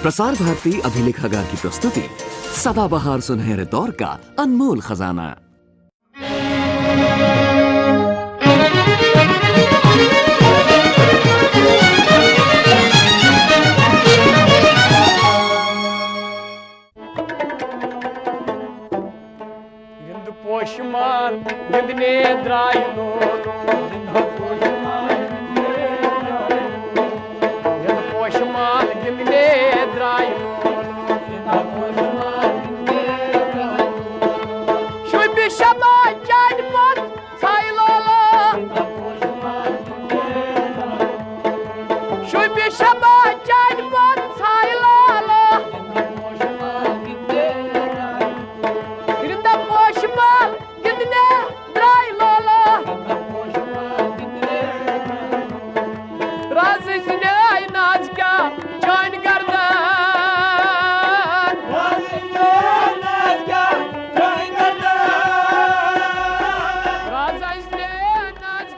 प्रसार भारती अभिलेखागार की प्रस्तुति सदाबहार सुनहरे दौर का अनमोल खजाना। पोषमान गिंदने द्रायनो पोषमान गिंदने द्रायनो शुभ शमा जानपत साइलाला शुभ शमा जानपत साइलाला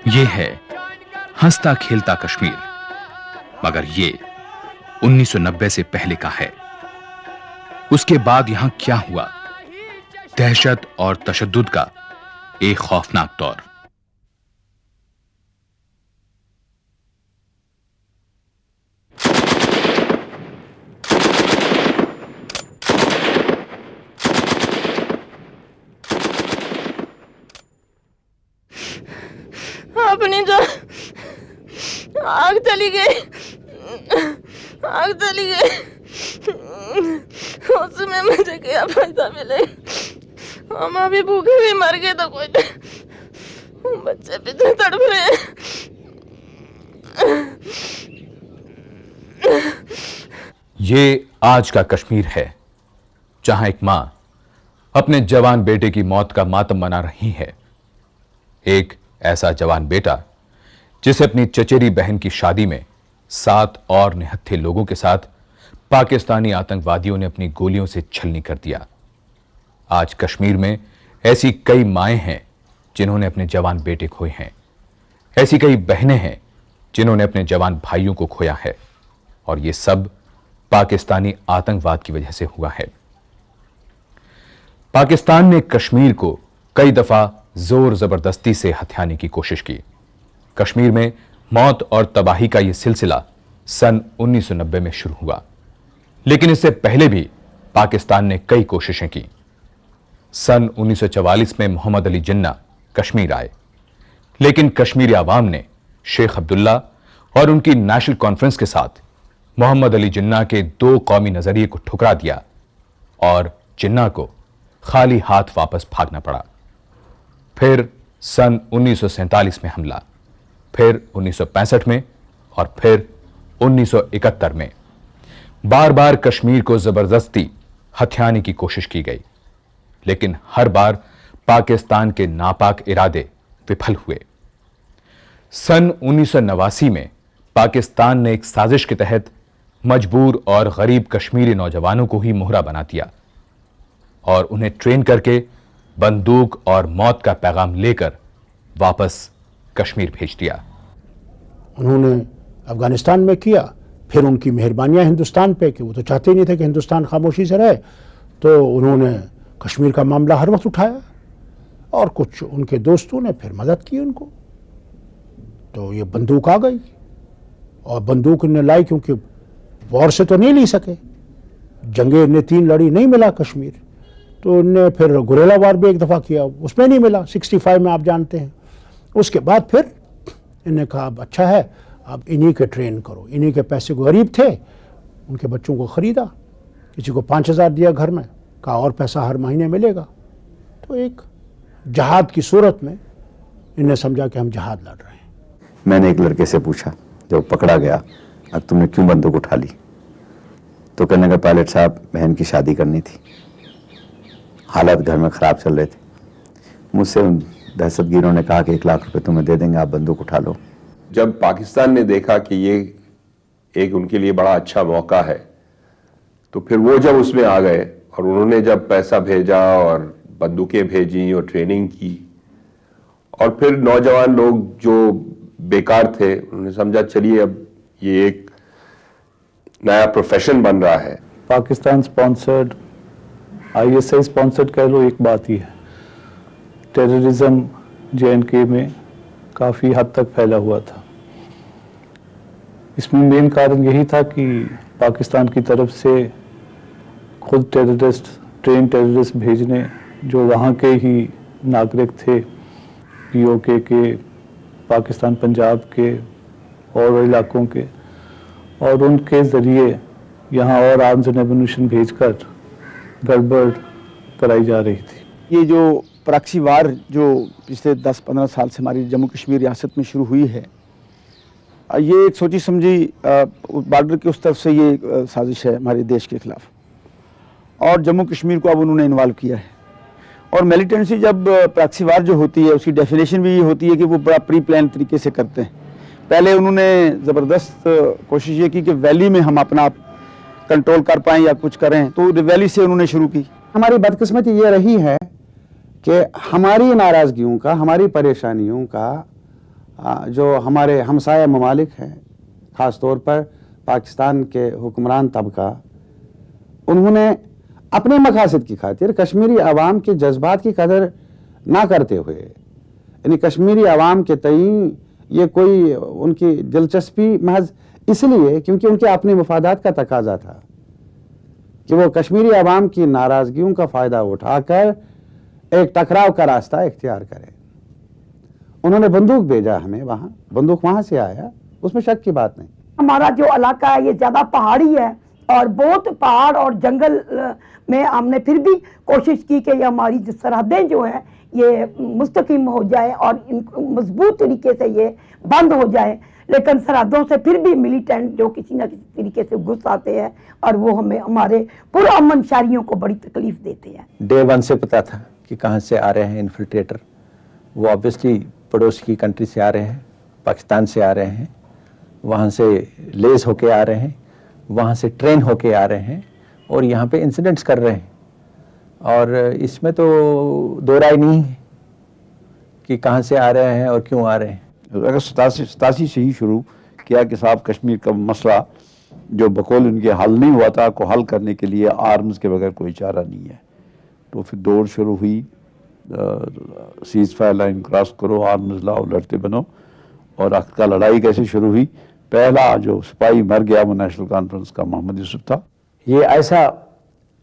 ये है हंसता खेलता कश्मीर, मगर ये 1990 से पहले का है। उसके बाद यहां क्या हुआ? दहशत और तशद्दुद का एक खौफनाक दौर। अपनी जो आग चली गई, आग चली गई, उसमें मुझे क्या फायदा मिले? हम अभी भूखे भी मर गए तो कोई बच्चे पीछे तड़प रहे हैं। ये आज का कश्मीर है, जहां एक मां अपने जवान बेटे की मौत का मातम मना रही है। एक ऐसा जवान बेटा जिसे अपनी चचेरी बहन की शादी में 7 और निहत्थे लोगों के साथ पाकिस्तानी आतंकवादियों ने अपनी गोलियों से छलनी कर दिया। आज कश्मीर में ऐसी कई माएं हैं जिन्होंने अपने जवान बेटे खोए हैं। ऐसी कई बहनें हैं जिन्होंने अपने जवान भाइयों को खोया है, और यह सब पाकिस्तानी आतंकवाद की वजह से हुआ है। पाकिस्तान ने कश्मीर को कई दफा जोर जबरदस्ती से हथियाने की कोशिश की। कश्मीर में मौत और तबाही का यह सिलसिला सन 1990 में शुरू हुआ, लेकिन इससे पहले भी पाकिस्तान ने कई कोशिशें की। सन 1944 में मोहम्मद अली जिन्ना कश्मीर आए, लेकिन कश्मीरी आवाम ने शेख अब्दुल्ला और उनकी नेशनल कॉन्फ्रेंस के साथ मोहम्मद अली जिन्ना के 2 कौमी नजरिए को ठुकरा दिया और जिन्ना को खाली हाथ वापस भागना पड़ा। फिर सन 1947 में हमला, फिर 1965 में और फिर 1971 में बार बार कश्मीर को जबरदस्ती हथियाने की कोशिश की गई, लेकिन हर बार पाकिस्तान के नापाक इरादे विफल हुए। सन 1989 में पाकिस्तान ने एक साजिश के तहत मजबूर और गरीब कश्मीरी नौजवानों को ही मोहरा बना दिया और उन्हें ट्रेन करके बंदूक और मौत का पैगाम लेकर वापस कश्मीर भेज दिया। उन्होंने अफगानिस्तान में किया, फिर उनकी मेहरबानियां हिंदुस्तान पे कि वो तो चाहते ही नहीं थे कि हिंदुस्तान खामोशी से रहे, तो उन्होंने कश्मीर का मामला हर वक्त उठाया और कुछ उनके दोस्तों ने फिर मदद की उनको। तो ये बंदूक आ गई और बंदूक ने लाई, क्योंकि वॉर से तो नहीं ली सके, जंगे ने 3 लड़ी, नहीं मिला कश्मीर, तो उनने फिर गुरेला वार भी एक दफ़ा किया, उसमें नहीं मिला, 65 में आप जानते हैं। उसके बाद फिर इन्हें कहा अब अच्छा है, अब इन्हीं के ट्रेन करो। इन्हीं के पैसे को, गरीब थे, उनके बच्चों को ख़रीदा, किसी को 5000 दिया घर में, कहा और पैसा हर महीने मिलेगा। तो एक जहाद की सूरत में इन्हें समझा कि हम जहाद लड़ रहे हैं। मैंने एक लड़के से पूछा जब पकड़ा गया, अब तुमने क्यों बंदूक उठा ली? तो कहने का पायलट साहब बहन की शादी करनी थी, हालात घर में ख़राब चल रहे थे। मुझसे दहशतगीरों ने कहा कि 1 लाख रुपए तुम्हें दे देंगे, आप बंदूक उठा लो। जब पाकिस्तान ने देखा कि ये एक उनके लिए बड़ा अच्छा मौका है, तो फिर वो जब उसमें आ गए और उन्होंने जब पैसा भेजा और बंदूकें भेजी और ट्रेनिंग की, और फिर नौजवान लोग जो बेकार थे उन्होंने समझा चलिए अब ये एक नया प्रोफेशन बन रहा है। पाकिस्तान स्पॉन्सर्ड, ISI स्पॉन्सर्ड कह लो, एक बात ही है। टेररिज्म JNK में काफ़ी हद तक फैला हुआ था। इसमें मेन कारण यही था कि पाकिस्तान की तरफ से खुद टेररिस्ट, ट्रेन टेररिस्ट भेजने, जो वहाँ के ही नागरिक थे, POK के, पाकिस्तान पंजाब के और इलाकों के, और उनके ज़रिए यहाँ और आर्म्स एंड एम्यूनिशन भेजकर गड़बड़ कराई जा रही थी। ये जो प्रॉक्सी वार जो पिछले 10-15 साल से हमारी जम्मू कश्मीर रियासत में शुरू हुई है, ये एक सोची समझी बॉर्डर की उस तरफ से ये साजिश है हमारे देश के खिलाफ, और जम्मू कश्मीर को अब उन्होंने इन्वॉल्व किया है। और मिलिटेंसी जब प्रॉक्सी वार जो होती है, उसकी डेफिनेशन भी ये होती है कि वो बड़ा प्री प्लान तरीके से करते हैं। पहले उन्होंने ज़बरदस्त कोशिश ये की कि वैली में हम अपना कंट्रोल कर पाएँ या कुछ करें, तो वैली से उन्होंने शुरू की। हमारी बदकिस्मती ये रही है कि हमारी नाराज़गियों का, हमारी परेशानियों का जो हमारे हमसाया ममालिक हैं, ख़ास तौर पर पाकिस्तान के हुक्मरान तबका, उन्होंने अपने मकासद की खातिर कश्मीरी अवाम के जज्बात की कदर ना करते हुए, यानी कश्मीरी अवाम के तईं ये कोई उनकी दिलचस्पी महज इसलिए क्योंकि उनके अपने मफादात का तकाजा था कि वो कश्मीरी अवाम की नाराज़गियों का फ़ायदा उठाकर एक टकराव का रास्ता इख्तियार करें। उन्होंने बंदूक भेजा हमें, वहाँ बंदूक वहाँ से आया, उसमें शक की बात नहीं। हमारा जो इलाका है ये ज़्यादा पहाड़ी है और बहुत पहाड़ और जंगल में हमने फिर भी कोशिश की कि ये हमारी जो सरहदें जो हैं ये मुस्तकीम हो जाए और मजबूत तरीके से ये बंद हो जाए, लेकिन सरहदों से फिर भी मिलिटेंट जो किसी न किसी तरीके से घुस आते हैं और वो हमें, हमारे पुरअमन शहरियों को बड़ी तकलीफ देते हैं। डे 1 से पता था कि कहाँ से आ रहे हैं इन्फिल्ट्रेटर। वो ऑब्वियसली पड़ोस की कंट्री से आ रहे हैं, पाकिस्तान से आ रहे हैं, वहाँ से लेस होके आ रहे हैं, वहाँ से ट्रेन होके आ रहे हैं और यहाँ पे इंसिडेंट्स कर रहे हैं। और इसमें तो दो राय नहीं है कि कहाँ से आ रहे हैं और क्यों आ रहे हैं। अगर 87 से ही शुरू किया कि साहब कश्मीर का मसला जो बकौल उनके हल नहीं हुआ था, को हल करने के लिए आर्म्स के बगैर कोई चारा नहीं है। तो फिर दौड़ शुरू हुई, सीज फायर लाइन क्रॉस करो, आर्म्स लाओ, लड़ते बनो। और आखिरकार लड़ाई कैसे शुरू हुई? पहला जो सिपाही मर गया वो नेशनल कॉन्फ्रेंस का मोहम्मद यूसुफ था। ये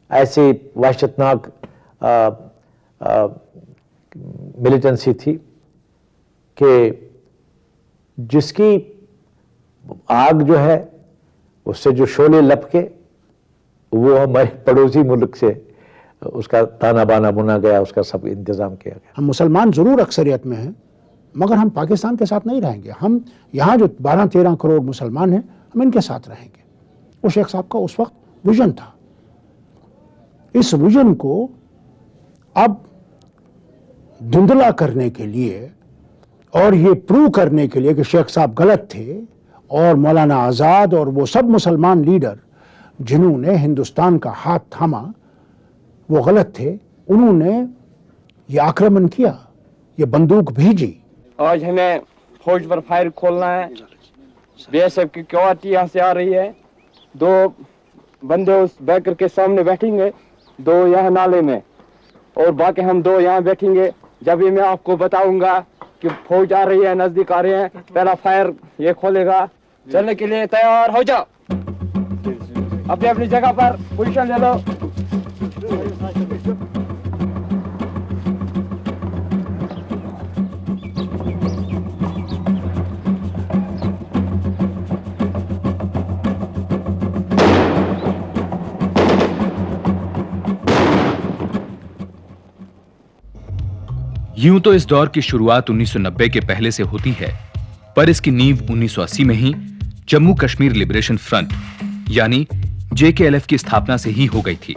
ऐसी वहशतनाक मिलिटेंसी थी कि जिसकी आग जो है उससे जो शोले लपके वो हमारे पड़ोसी मुल्क से उसका ताना बाना बुना गया, उसका सब इंतजाम किया गया। हम मुसलमान जरूर अक्सरियत में हैं, मगर हम पाकिस्तान के साथ नहीं रहेंगे। हम यहाँ जो 12-13 करोड़ मुसलमान हैं, हम इनके साथ रहेंगे। वो शेख साहब का उस वक्त विजन था। इस विजन को अब धुंधला करने के लिए और ये प्रूव करने के लिए कि शेख साहब गलत थे और मौलाना आज़ाद और वो सब मुसलमान लीडर जिन्होंने हिंदुस्तान का हाथ थामा वो गलत थे, उन्होंने ये आक्रमण किया, ये बंदूक भेजी। आज हमें फौज पर फायर खोलना है। BSF की क्वार्टी यहाँ से आ रही है। 2 बंदे उस बैकर के सामने बैठेंगे, 2 यहाँ नाले में और बाकी हम 2 यहाँ बैठेंगे। जब ये मैं आपको बताऊंगा कि फौज आ रही है, नजदीक आ रहे हैं, पहला फायर ये खोलेगा। चलने के लिए तैयार हो जाओ, अपनी अपनी जगह पर पोजीशन ले लो। यूं तो इस दौर की शुरुआत 1990 के पहले से होती है, पर इसकी नींव 1980 में ही जम्मू कश्मीर लिबरेशन फ्रंट यानी JKLF की स्थापना से ही हो गई थी।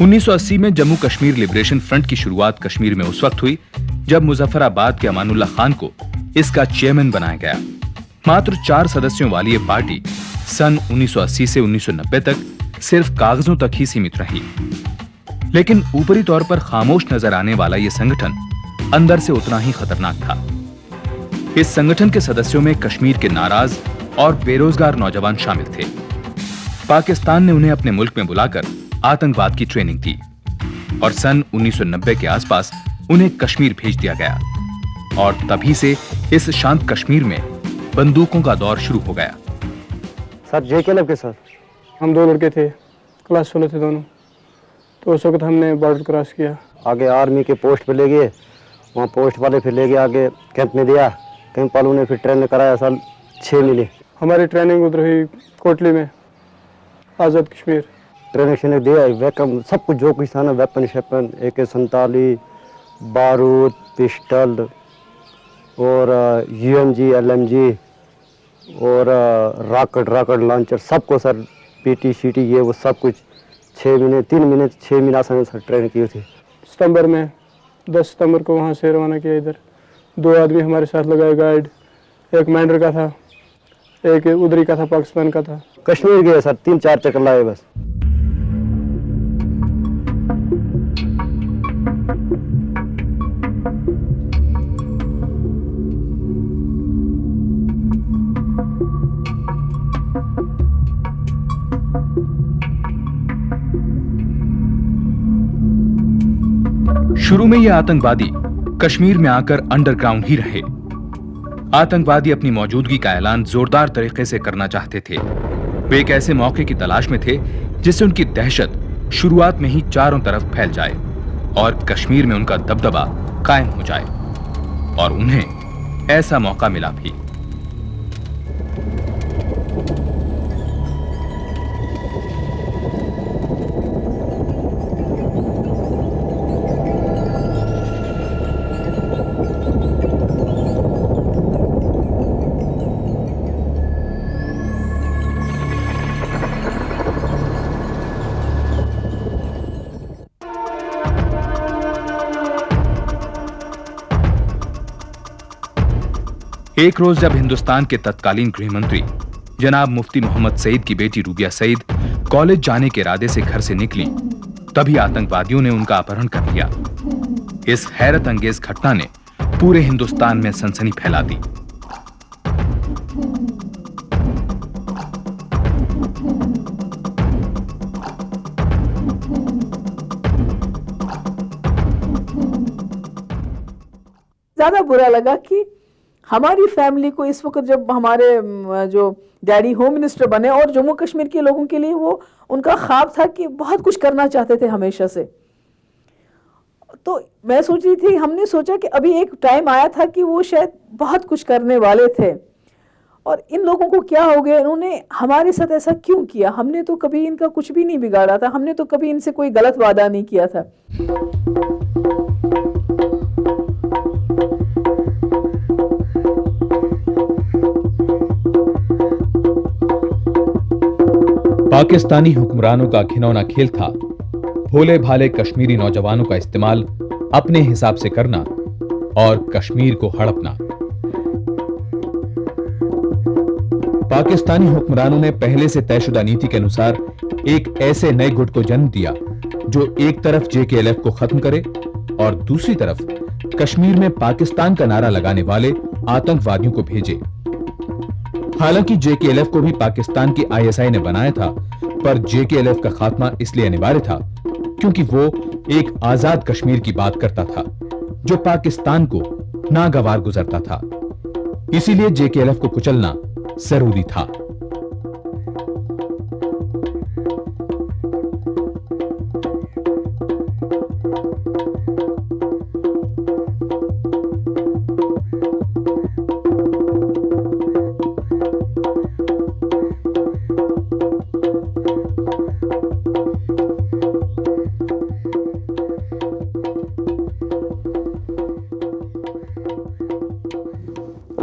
1980 में जम्मू कश्मीर लिबरेशन फ्रंट की शुरुआत कश्मीर में उस वक्त हुई जब मुजफ्फराबाद के अमानुल्लाह खान को इसका चेयरमैन बनाया गया। मात्र 4 सदस्यों वाली ये पार्टी सन 1980 से 1990 तक सिर्फ कागजों तक ही सीमित रही, लेकिन ऊपरी तौर पर खामोश नजर आने वाला यह संगठन अंदर से उतना ही खतरनाक था। इस संगठन के सदस्यों में कश्मीर के नाराज और बेरोजगार नौजवान शामिल थे। पाकिस्तान ने उन्हें अपने मुल्क में बुलाकर आतंकवाद की ट्रेनिंग दी और सन 1990 के आसपास उन्हें कश्मीर भेज दिया गया और तभी से इस शांत कश्मीर में बंदूकों का दौर शुरू हो गया। सर JK के साथ हम 2 लड़के थे, क्लास 16 थे दोनों, तो उस वक्त हमने बॉर्डर क्रॉस किया। आगे आर्मी के पोस्ट पे ले गए, वहाँ पोस्ट वाले फिर ले गए आगे कैंप में दिया, कैंप वालों ने फिर ट्रेनिंग कराया साल 6 महीने। हमारी ट्रेनिंग उधर हुई कोटली में, आज़ाद कश्मीर। ट्रेनिंग दिया, वेपन सब कुछ जो कुछ था ना, वेपन शेपन AK-47, बारूद, पिस्टल और UMG LMG और रॉकेट लॉन्चर सबको सर PT CT ये वो सब कुछ 6 महीने आसानी सर ट्रेनिंग की थी। सितंबर में 10 सितंबर को वहाँ से रवाना किया इधर। 2 आदमी हमारे साथ लगाए गाइड, एक मैंडर का था, एक उधरी का था, पाकिस्तान का था। कश्मीर गए सर 3-4 चक्कर लाए बस। शुरू में ये आतंकवादी कश्मीर में आकर अंडरग्राउंड ही रहे। आतंकवादी अपनी मौजूदगी का ऐलान जोरदार तरीके से करना चाहते थे। वे एक ऐसे मौके की तलाश में थे जिससे उनकी दहशत शुरुआत में ही चारों तरफ फैल जाए और कश्मीर में उनका दबदबा कायम हो जाए, और उन्हें ऐसा मौका मिला भी। एक रोज जब हिंदुस्तान के तत्कालीन गृह मंत्री जनाब मुफ्ती मोहम्मद सईद की बेटी रूबिया सईद कॉलेज जाने के इरादे से घर से निकली, तभी आतंकवादियों ने उनका अपहरण कर लिया। इस हैरत अंगेज घटना ने पूरे हिंदुस्तान में सनसनी फैला दी। ज्यादा बुरा लगा कि हमारी फैमिली को इस वक्त, जब हमारे जो डैडी होम मिनिस्टर बने और जम्मू कश्मीर के लोगों के लिए वो उनका ख्वाब था कि बहुत कुछ करना चाहते थे हमेशा से, तो मैं सोच रही थी, हमने सोचा कि अभी एक टाइम आया था कि वो शायद बहुत कुछ करने वाले थे और इन लोगों को क्या हो गया, इन्होंने हमारे साथ ऐसा क्यों किया। हमने तो कभी इनका कुछ भी नहीं बिगाड़ा था, हमने तो कभी इनसे कोई गलत वादा नहीं किया था। पाकिस्तानी हुक्मरानों का घिनौना खेल था भोले भाले कश्मीरी नौजवानों का इस्तेमाल अपने हिसाब से करना और कश्मीर को हड़पना। पाकिस्तानी हुक्मरानों ने पहले से तयशुदा नीति के अनुसार एक ऐसे नए गुट को जन्म दिया जो एक तरफ JKLF को खत्म करे और दूसरी तरफ कश्मीर में पाकिस्तान का नारा लगाने वाले आतंकवादियों को भेजे। हालांकि JKLF को भी पाकिस्तान की ISI ने बनाया था, पर JKLF का खात्मा इसलिए अनिवार्य था क्योंकि वो एक आजाद कश्मीर की बात करता था जो पाकिस्तान को नागवार गुजरता था। इसीलिए JKLF को कुचलना जरूरी था।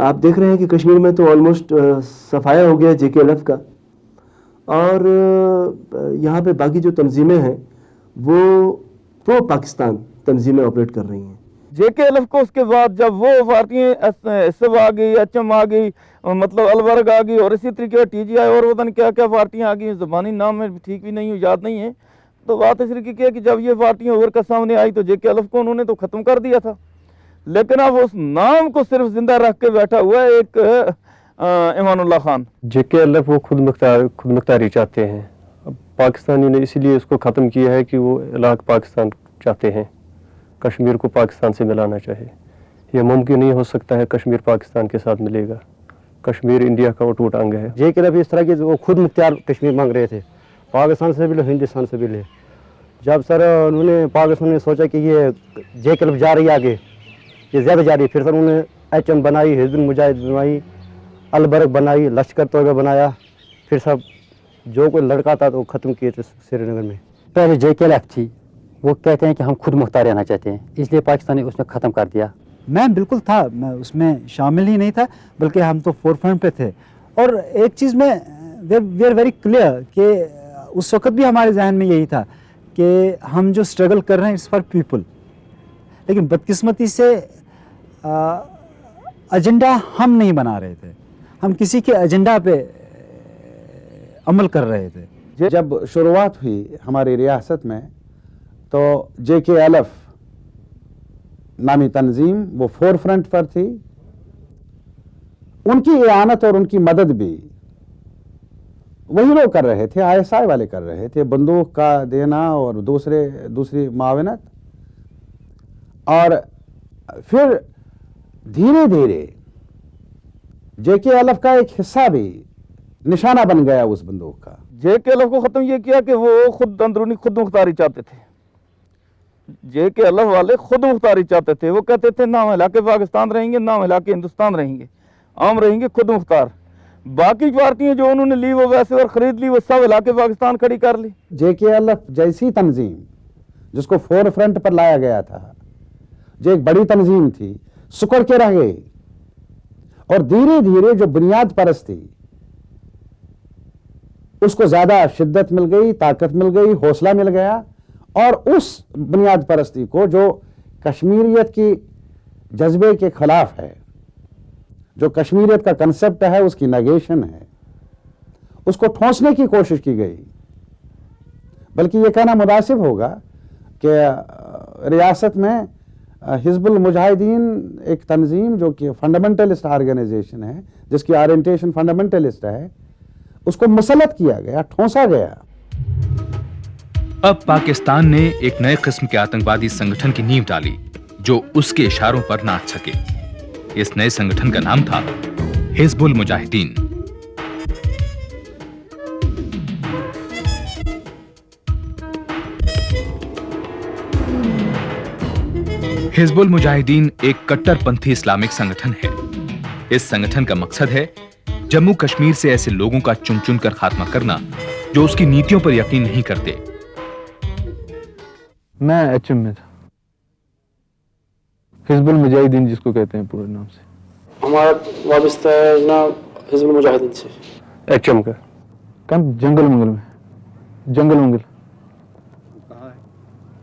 आप देख रहे हैं कि कश्मीर में तो ऑलमोस्ट सफाया हो गया JKLF का, और यहाँ पे बाकी जो तंजीमें हैं वो प्रो पाकिस्तान तंजीमें ऑपरेट कर रही हैं। JKLF को उसके बाद जब वो पार्टियाँ SF आ गई, HM आ गई, मतलब अलवर्ग आ गई और इसी तरीके TGI और वतन क्या क्या पार्टियाँ आ गई, ज़बानी नाम में ठीक भी नहीं, याद नहीं है। तो बात इस तरीके की है कि जब ये पार्टियाँ उभर कर सामने आई तो JKLF को उन्होंने तो ख़त्म कर दिया था, लेकिन अब उस नाम को सिर्फ जिंदा रख के बैठा हुआ है एक ईमानुल्लाह खान। JKLF वो खुद मुख्तारी चाहते हैं पाकिस्तानी ने इसीलिए इसको ख़त्म किया है कि वो इलाक़ पाकिस्तान चाहते हैं, कश्मीर को पाकिस्तान से मिलाना चाहे। यह मुमकिन नहीं हो सकता है कश्मीर पाकिस्तान के साथ मिलेगा। कश्मीर इंडिया का अटूट अंग है। JK इस तरह की वो खुद मुख्तियार कश्मीर मांग रहे थे, पाकिस्तान से भी लो हिंदुस्तान से भी ले। जब सर उन्होंने पाकिस्तान ने सोचा कि ये JK जा रही है आगे, ये ज़्यादा जा रही है, फिर सर उन्होंने HM बनाई, हिज़्बुल मुजाहिदीन बनाई, अलबर्ग बनाई, लश्कर तोयबा बनाया, फिर सब जो कोई लड़का था तो ख़त्म किए थे श्रीनगर में। पहले JK थी, वो कहते हैं कि हम खुद मुख्तार रहना चाहते हैं, इसलिए पाकिस्तान ने उसमें ख़त्म कर दिया। मैं बिल्कुल था, मैं उसमें शामिल ही नहीं था, बल्कि हम तो फोरफ्रंट पे थे। और एक चीज़ में वी आर वेरी क्लियर कि उस वक्त भी हमारे जहन में यही था कि हम जो स्ट्रगल कर रहे हैं इट्स फॉर पीपल, लेकिन बदकिस्मती से एजेंडा हम नहीं बना रहे थे, हम किसी के एजेंडा पे अमल कर रहे थे। जब शुरुआत हुई हमारी रियासत में तो JKLF नामी तंजीम वो फोरफ्रंट पर थी। उनकी इआनत और उनकी मदद भी वही लोग कर रहे थे, ISI वाले कर रहे थे, बंदूक का देना और दूसरी मावनत। और फिर धीरे धीरे JKLF का एक हिस्सा भी निशाना बन गया उस बंदूक का। JKLF को खत्म ये किया कि वो खुद अंदरूनी खुद मुख्तारी चाहते थे। JKLF वाले खुद मुख्तारी चाहते थे। वो कहते थे ना हम इलाके पाकिस्तान रहेंगे, ना हम इलाके हिंदुस्तान रहेंगे, हम रहेंगे खुद मुख्तार। बाकी पार्टियां जो उन्होंने ली वो वैसे और खरीद ली, वो सब इलाके पाकिस्तान खड़ी कर ली। JKLF जैसी तंजीम जिसको फोरफ्रंट पर लाया गया था, जो एक बड़ी तंजीम थी, सुकड़ के रह गई। और धीरे धीरे जो बुनियाद परस्त थी उसको ज्यादा शिद्दत मिल गई, ताकत मिल गई, हौसला मिल गया। और उस बुनियाद परस्ती को जो कश्मीरियत की जज्बे के खिलाफ है, जो कश्मीरियत का कंसेप्ट है, उसकी नेगेशन है, उसको ठोंसने की कोशिश की गई। बल्कि यह कहना मुनासिब होगा कि रियासत में हिज़्बुल मुजाहिदीन एक तंजीम जो कि फंडामेंटलिस्ट ऑर्गेनाइजेशन है, जिसकी ओरिएंटेशन फंडामेंटलिस्ट है, उसको मुसल्लत किया गया, ठोंसा गया। अब पाकिस्तान ने एक नए किस्म के आतंकवादी संगठन की नींव डाली जो उसके इशारों पर नाच सके। इस नए संगठन का नाम था हिज़्बुल मुजाहिदीन। हिज़्बुल मुजाहिदीन एक कट्टरपंथी इस्लामिक संगठन है। इस संगठन का मकसद है जम्मू कश्मीर से ऐसे लोगों का चुन चुन कर खात्मा करना जो उसकी नीतियों पर यकीन नहीं करते। मैं HM में था, हिज़्बुल मुजाहिदीन जिसको कहते हैं पूरे नाम से। हमारा वाबस्ता है जनाब हिज़्बुल मुजाहिदीन से। HM का कैंप जंगल मंगल में। जंगल मंगल कहाँ है?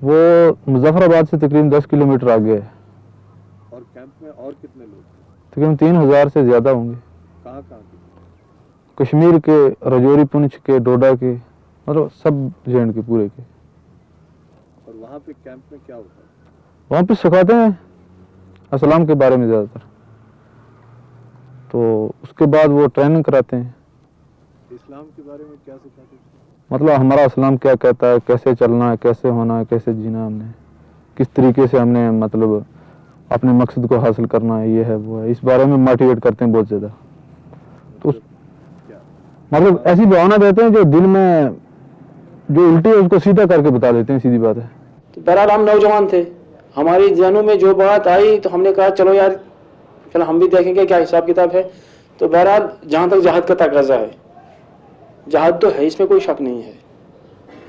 वो मुजफ्फराबाद से तकरीबन 10 किलोमीटर आगे है। और कैंप में और कितने लोग? तकरीबन 3000 से ज्यादा होंगे। कहाँ के? कश्मीर के, रजौरी, पुंछ के, डोडा के, मतलब सब JND के पूरे के। और वहाँ पे कैंप में क्या होता है? वहाँ पे सिखाते हैं इस्लाम के बारे में ज़्यादातर, तो उसके बाद वो ट्रेनिंग कराते हैं। इस्लाम के बारे में क्या सिखाते हैं? मतलब हमारा इस्लाम क्या कहता है, कैसे चलना है, कैसे होना है, कैसे जीना, हमने किस तरीके से हमने मतलब अपने मकसद को हासिल करना है, ये है वो है, इस बारे में मोटिवेट करते हैं बहुत ज़्यादा। तो मतलब ऐसी भावना देते हैं जो दिल में जो उल्टी है उसको सीधा करके बता देते हैं, सीधी बात है। तो बहरहाल हम नौजवान थे, हमारी जहनों में जो बात आई तो हमने कहा चलो यार चलो हम भी देखेंगे क्या हिसाब किताब है। तो बहरहाल जहाँ तक जहाद का तकाजा है, जहाद तो है, इसमें कोई शक नहीं है।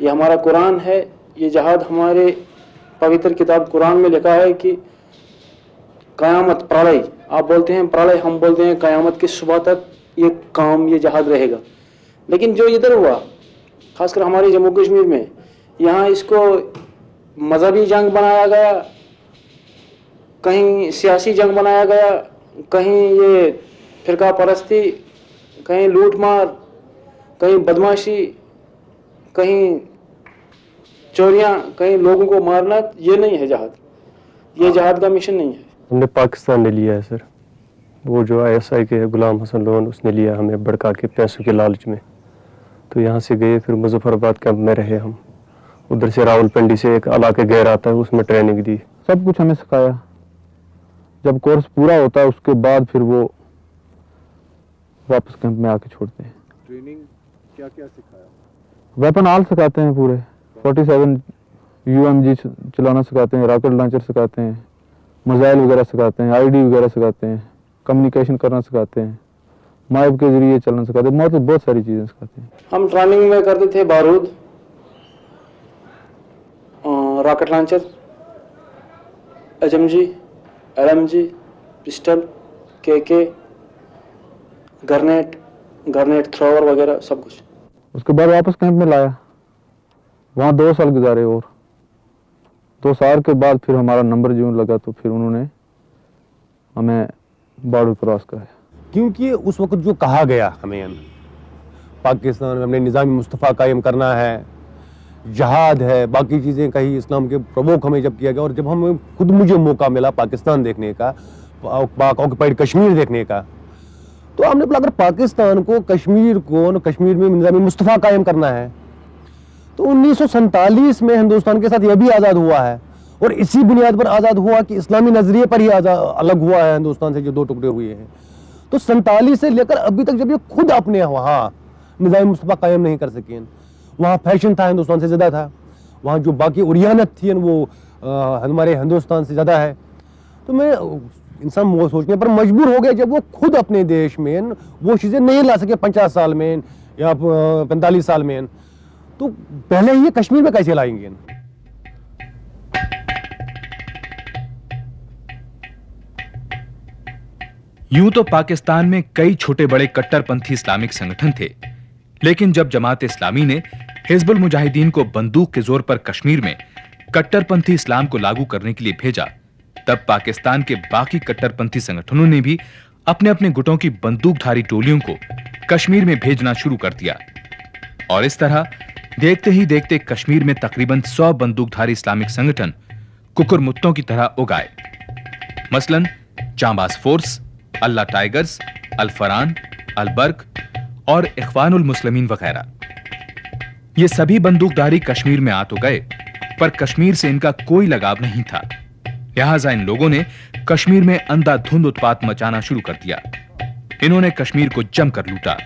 ये हमारा कुरान है, ये जहाद हमारे पवित्र किताब कुरान में लिखा है कि क़यामत, प्रलय, आप बोलते हैं प्रलय, हम बोलते हैं क़यामत की सुबह तक ये काम, ये जहाद रहेगा। लेकिन जो इधर हुआ खासकर हमारे जम्मू कश्मीर में, यहाँ इसको मजहबी जंग बनाया गया, कहीं सियासी जंग बनाया गया, कहीं ये फिरका परस्ती, कहीं लूट मार, कहीं बदमाशी, कहीं चोरियां, कहीं लोगों को मारना। ये नहीं है जहाद, ये जहाद का मिशन नहीं है। हमने पाकिस्तान ने लिया है सर, वो जो ISI के गुलाम हसन लोन उसने लिया हमें भड़का के पैसों के लालच में, तो यहाँ से गए, फिर मुजफ्फराबाद कैंप में रहे हम। उधर से रावलपिंडी से एक इलाके गैर आता है, उसमें ट्रेनिंग दी, सब कुछ हमें सिखाया। जब कोर्स पूरा होता है उसके बाद फिर वो वापस कैंप में आके छोड़ते हैं। ट्रेनिंग क्या क्या सिखाया? वेपन आल सिखाते हैं पूरे, 47 UMG चलाना सिखाते हैं, रॉकेट लॉन्चर सिखाते हैं, मिसाइल वगैरह सिखाते हैं, ID वगैरह सिखाते हैं, कम्युनिकेशन करना सिखाते हैं, माइब के जरिए चलना सिखाते हैं, मतलब बहुत सारी चीज़ें सिखाते हैं। हम ट्रेनिंग में करते थे बारूद, rocket launcher, HMG, LMG, pistol, KK, grenade thrower वगैरह सब कुछ। उसके बाद वापस कैंप में लाया, वहाँ 2 साल गुजारे और 2 साल के बाद फिर हमारा नंबर जो लगा तो फिर उन्होंने हमें बॉर्डर क्रॉस कराया। क्योंकि उस वक्त जो कहा गया हमें पाकिस्तान में हमने निज़ाम मुस्तफ़ा कायम करना है, जहाद है, बाकी चीज़ें कही, इस्लाम के प्रवोक हमें जब किया गया, और जब हमें खुद मुझे मौका मिला पाकिस्तान देखने का, पाक ऑक्युपाइड कश्मीर देखने का, तो हमने बोला अगर पाकिस्तान को कश्मीर में निज़ाम मुस्तफ़ा कायम करना है तो 1947 में हिंदुस्तान के साथ यह भी आज़ाद हुआ है, और इसी बुनियाद पर आज़ाद हुआ कि इस्लामी नज़रिए पर ही अलग हुआ है हिंदुस्तान से, जो 2 टुकड़े हुए हैं। तो 47 से लेकर अभी तक जब ये खुद अपने वहाँ निज़ाम मुस्तफ़ा कायम नहीं कर सके, वहाँ फैशन था हिंदुस्तान से ज़्यादा था, वहाँ जो बाकी उरियानत थी वो हमारे हिंदुस्तान से ज़्यादा है, तो मैं इंसान वो सोचने पर मजबूर हो गया जब वो खुद अपने देश में वो चीज़ें नहीं ला सके 50 साल में या 45 साल में, तो पहले ही कश्मीर में कैसे लाएंगे? यूं तो पाकिस्तान में कई छोटे बड़े कट्टरपंथी इस्लामिक संगठन थे, लेकिन जब जमात इस्लामी ने हिजबुल मुजाहिदीन को बंदूक के जोर पर कश्मीर में कट्टरपंथी इस्लाम को लागू करने के लिए भेजा, तब पाकिस्तान के बाकी कट्टरपंथी संगठनों ने भी अपने अपने गुटों की बंदूकधारी टोलियों को कश्मीर में भेजना शुरू कर दिया, और इस तरह देखते ही देखते कश्मीर में तकरीबन 100 बंदूकधारी इस्लामिक संगठन कुकुरमुत्तों की तरह उगाए। मसलन जांबाज फोर्स, अल्लाह टाइगर्स, अल फरान, अल बर्क और इख्वानुल मुस्लिमीन वगैरह। ये सभी बंदूकधारी कश्मीर में आ तो गए, पर कश्मीर से इनका कोई लगाव नहीं था। लिहाजा इन लोगों ने कश्मीर में अंधाधुंध उत्पात मचाना शुरू कर दिया। इन्होंने कश्मीर को जमकर लूटा।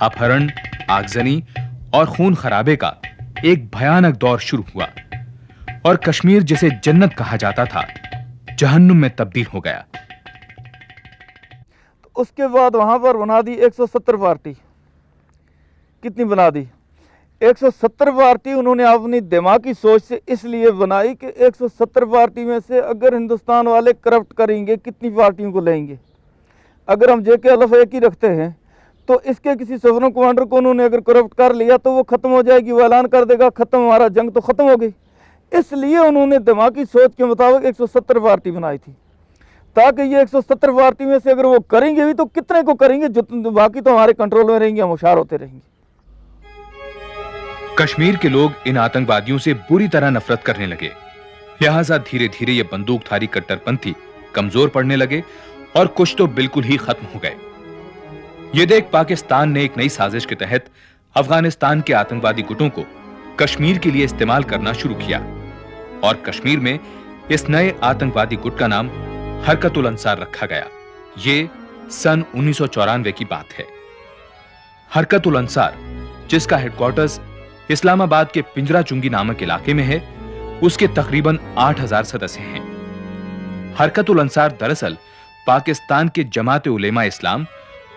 अपहरण, आगजनी और खून खराबे का एक भयानक दौर शुरू हुआ, और कश्मीर जिसे जन्नत कहा जाता था, जहन्नुम में तब्दील हो गया। तो उसके बाद वहां पर बना दी 170 पार्टी। कितनी बना दी? 170 पार्टी उन्होंने अपनी दिमागी सोच से इसलिए बनाई कि 170 पार्टी में से अगर हिंदुस्तान वाले करप्ट करेंगे कितनी पार्टियों को लेंगे। अगर हम जेके अलफ एक ही रखते हैं तो इसके किसी सफरों कमांडर को उन्होंने अगर करप्ट कर लिया तो वो खत्म हो जाएगी, वो ऐलान कर देगा खत्म, हमारा जंग तो खत्म हो गई। इसलिए उन्होंने दिमागी सोच के मुताबिक 170 पार्टी बनाई थी, ताकि ये 170 पार्टी में से अगर वो करेंगे भी तो कितने को करेंगे, जो बाकी तो हमारे कंट्रोल में रहेंगे, हम होशियार होते रहेंगे। कश्मीर के लोग इन आतंकवादियों से बुरी तरह नफरत करने लगे। लिहाजा धीरे धीरे ये बंदूकधारी कट्टरपंथी कमजोर पड़ने लगे और कुछ तो बिल्कुल ही खत्म हो गए। ये देख पाकिस्तान ने एक नई साजिश के तहत अफगानिस्तान के आतंकवादी गुटों को कश्मीर के लिए इस्तेमाल करना शुरू किया, और कश्मीर में इस नए आतंकवादी गुट का नाम हरकतुल अंसार रखा गया। ये सन 1994 की बात है। हरकतुल अंसार, जिसका हेडक्वार्टर्स इस्लामाबाद के पिंजरा चुंगी नामक इलाके में है, उसके तकरीबन 8000 सदस्य हैं। हरकतुल अंसार दरअसल पाकिस्तान के जमात उलेमा इस्लाम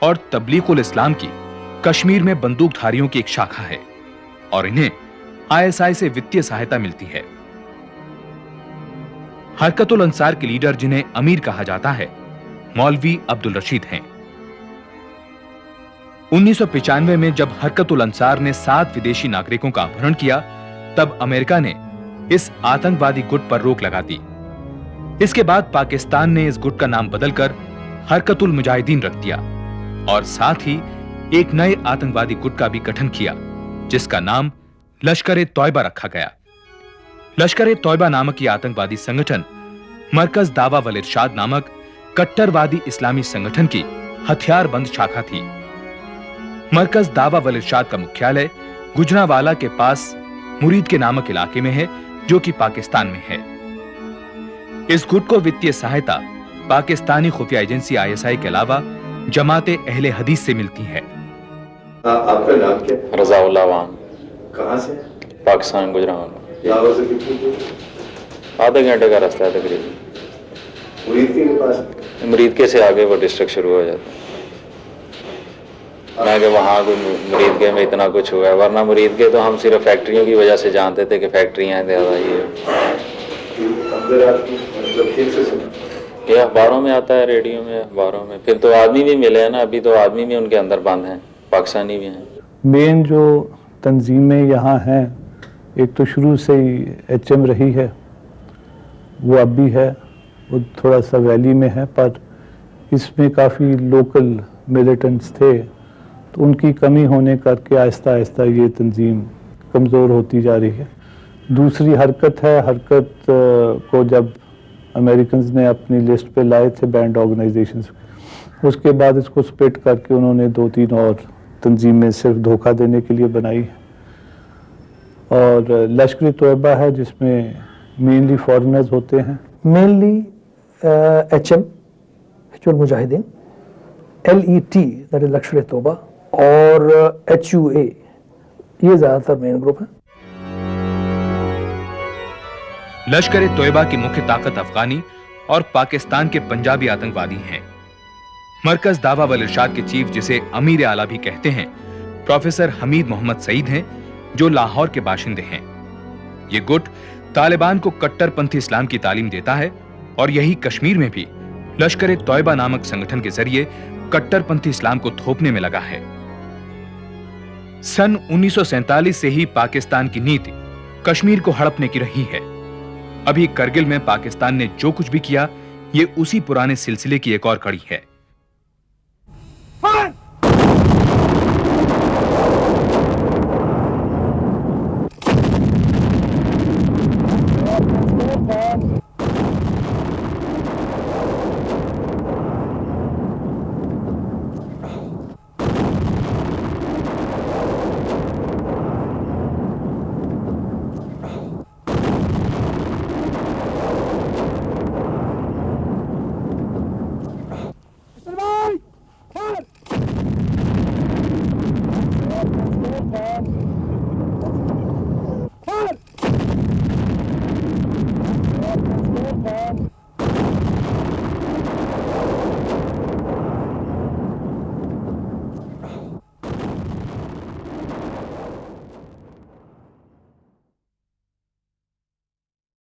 और तबलीगुल इस्लाम की कश्मीर में बंदूकधारियों की एक शाखा है, और इन्हें ISI से वित्तीय सहायता मिलती है। हरकतुल अंसार के लीडर, जिन्हें अमीर कहा जाता है, मौलवी अब्दुल रशीद हैं। 1995 में जब हरकतुल अंसार ने 7 विदेशी नागरिकों का अपहरण किया, तब अमेरिका ने इस आतंकवादी गुट पर रोक लगा दी। इसके बाद पाकिस्तान ने इस गुट का नाम बदलकर हरकतुल मुजाहिदीन रख दिया, और साथ ही एक नए आतंकवादी गुट का भी गठन किया, जिसका नाम लश्कर ए तौयबा रखा गया। लश्कर ए तौयबा नामक यह आतंकवादी संगठन मरकज दावा वल इरशाद नामक कट्टरवादी इस्लामी संगठन की हथियारबंद शाखा थी। मरकज दावा वल इरशाद का मुख्यालय गुजरांवाला के पास मुरीद के नामक इलाके में है, जो कि पाकिस्तान में है। इस गुट को वित्तीय सहायता पाकिस्तानी खुफिया एजेंसी ISI के अलावा जमाते अहले हदीस से मिलती है। आपका नाम क्या? रज़ाउल्लाह वान। कहाँ से? पाकिस्तान गुजरांवाला। यहाँ से कितनी दूर? आधे घंटे का रास्ता है तकरीबन। मुरीदके के पास? मुरीदके से आगे वो डिस्ट्रिक्ट शुरू हो जाता है। मैं कि वहाँ कोई मुरीदके में इतना कुछ हुआ है, वरना मुरीदके तो हम सिर्फ फैक्ट्रियों की वजह से जानते थे कि फैक्ट्रियाँ हैं ज़्यादा। ये अखबारों में आता है, रेडियो में, अखबारों में। फिर तो आदमी भी मिले हैं ना, अभी तो आदमी भी उनके अंदर बंद हैं, पाकिस्तानी भी हैं। मेन जो तंजीमें यहाँ हैं, एक तो शुरू से ही HM रही है, वो अब भी है, वो थोड़ा सा वैली में है, पर इसमें काफ़ी लोकल मिलिटेंट्स थे, तो उनकी कमी होने करके आहिस्ता आहिस्ता ये तंजीम कमज़ोर होती जा रही है। दूसरी हरकत है, हरकत को जब अमेरिकन्स ने अपनी लिस्ट पे लाए थे बैंड ऑर्गेनाइजेशंस, उसके बाद इसको स्प्लिट करके उन्होंने 2-3 और तंजीमें सिर्फ धोखा देने के लिए बनाई है। और लश्कर तोयबा है जिसमें मेनली फॉरेनर्स होते हैं। Mainly HM Hizbul Mujahideen, LET that is लश्कर तोयबा, और HUA, ये ज़्यादातर मेन ग्रुप है। लश्कर तोयबा की मुख्य ताकत अफगानी और पाकिस्तान के पंजाबी आतंकवादी हैं। मरकज दावा वल इरशाद के चीफ, जिसे अमीर आला भी कहते हैं, प्रोफेसर हमीद मोहम्मद सईद हैं, जो लाहौर के बाशिंदे हैं। ये गुट तालिबान को कट्टरपंथी इस्लाम की तालीम देता है और यही कश्मीर में भी लश्कर तोयबा नामक संगठन के जरिए कट्टरपंथी इस्लाम को थोपने में लगा है। सन 1947 से ही पाकिस्तान की नीति कश्मीर को हड़पने की रही है। अभी करगिल में पाकिस्तान ने जो कुछ भी किया, ये उसी पुराने सिलसिले की एक और कड़ी है।